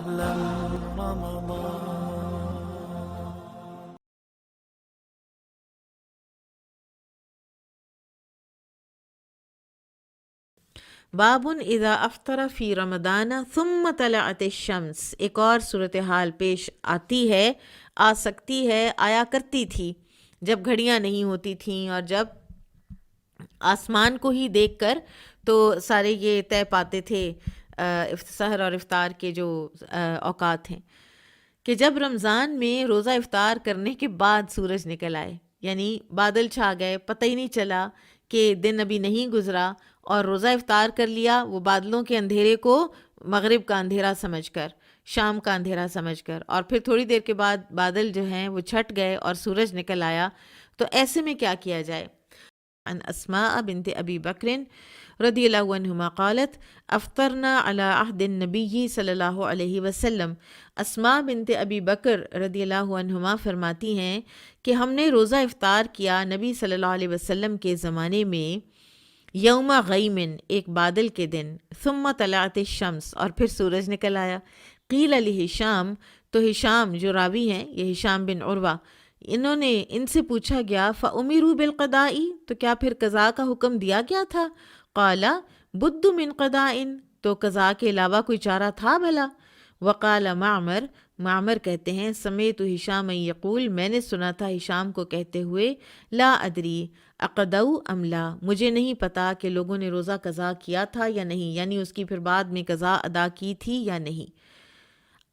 أهلا رمضان. بابن اذا افطر فی رمضان ثم طلعت الشمس، ایک اور صورتحال پیش آتی ہے، آ سکتی ہے، آیا کرتی تھی جب گھڑیاں نہیں ہوتی تھیں اور جب آسمان کو ہی دیکھ کر تو سارے یہ طے پاتے تھے سحر اور افطار کے جو اوقات ہیں، کہ جب رمضان میں روزہ افطار کرنے کے بعد سورج نکل آئے، یعنی بادل چھا گئے، پتہ ہی نہیں چلا کہ دن ابھی نہیں گزرا، اور روزہ افطار کر لیا وہ بادلوں کے اندھیرے کو مغرب کا اندھیرا سمجھ کر، شام کا اندھیرا سمجھ کر، اور پھر تھوڑی دیر کے بعد بادل جو ہیں وہ چھٹ گئے اور سورج نکل آیا، تو ایسے میں کیا کیا جائے؟ عن اسماء بنت ابی بکر رضی اللہ عنہما قالت افطرنا علی عہد النبی صلی اللہ علیہ وسلم، اسماء بنت ابی بکر رضی اللہ عنہما فرماتی ہیں کہ ہم نے روزہ افطار کیا نبی صلی اللہ علیہ وسلم کے زمانے میں، یوم غیمن، ایک بادل کے دن، ثم طلعت الشمس، اور پھر سورج نکل آیا. قیل لہشام، تو ہشام جو راوی ہیں، یہ ہشام بن عروہ، ان سے پوچھا گیا فَأُمِرُوا بِالْقَضَاءِ، تو کیا پھر قضاء کا حکم دیا گیا تھا؟ قال بد من قضاء، تو قضاء کے علاوہ کوئی چارہ تھا بھلا؟ وقال معمر، معمر کہتے ہیں سمیت ہشام یقول، میں نے سنا تھا ہشام کو کہتے ہوئے لا ادری اقدو ام لا، مجھے نہیں پتا کہ لوگوں نے روزہ قضا کیا تھا یا نہیں، یعنی اس کی پھر بعد میں قضا ادا کی تھی یا نہیں.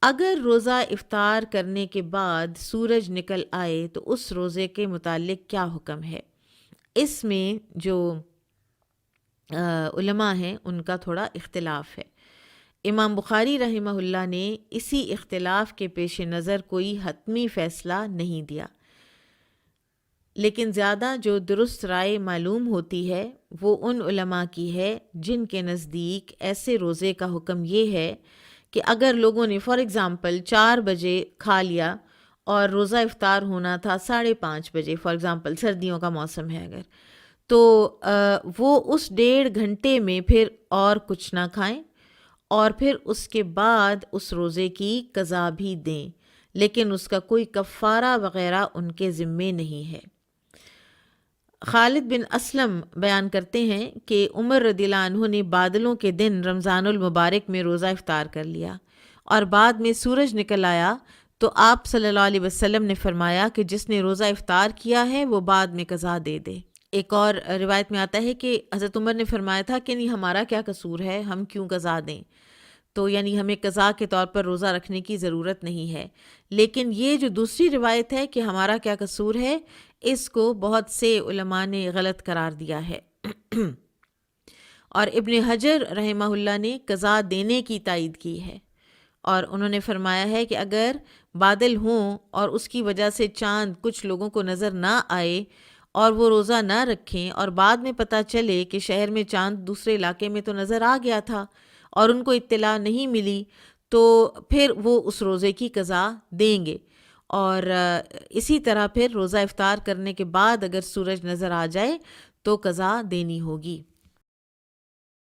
اگر روزہ افطار کرنے کے بعد سورج نکل آئے تو اس روزے کے متعلق کیا حکم ہے؟ اس میں جو علماء ہیں ان کا تھوڑا اختلاف ہے. امام بخاری رحمہ اللہ نے اسی اختلاف کے پیش نظر کوئی حتمی فیصلہ نہیں دیا، لیکن زیادہ جو درست رائے معلوم ہوتی ہے وہ ان علماء کی ہے جن کے نزدیک ایسے روزے کا حکم یہ ہے کہ اگر لوگوں نے فار ایگزامپل 4 بجے کھا لیا اور روزہ افطار ہونا تھا 5:30 بجے، فار ایگزامپل سردیوں کا موسم ہے اگر، تو وہ اس 1.5 گھنٹے میں پھر اور کچھ نہ کھائیں اور پھر اس کے بعد اس روزے کی قضا بھی دیں، لیکن اس کا کوئی کفارہ وغیرہ ان کے ذمے نہیں ہے. خالد بن اسلم بیان کرتے ہیں کہ عمر رضی اللہ عنہ نے بادلوں کے دن رمضان المبارک میں روزہ افطار کر لیا اور بعد میں سورج نکل آیا تو آپ صلی اللہ علیہ وسلم نے فرمایا کہ جس نے روزہ افطار کیا ہے وہ بعد میں قضا دے دے. ایک اور روایت میں آتا ہے کہ حضرت عمر نے فرمایا تھا کہ نہیں ہمارا کیا قصور ہے، ہم کیوں قضا دیں، تو یعنی ہمیں قضا کے طور پر روزہ رکھنے کی ضرورت نہیں ہے. لیکن یہ جو دوسری روایت ہے کہ ہمارا کیا قصور ہے، اس کو بہت سے علماء نے غلط قرار دیا ہے اور ابن حجر رحمہ اللہ نے قضا دینے کی تائید کی ہے، اور انہوں نے فرمایا ہے کہ اگر بادل ہوں اور اس کی وجہ سے چاند کچھ لوگوں کو نظر نہ آئے اور وہ روزہ نہ رکھیں اور بعد میں پتہ چلے کہ شہر میں چاند دوسرے علاقے میں تو نظر آ گیا تھا اور ان کو اطلاع نہیں ملی، تو پھر وہ اس روزے کی قضا دیں گے. اور اسی طرح پھر روزہ افطار کرنے کے بعد اگر سورج نظر آ جائے تو قضا دینی ہوگی.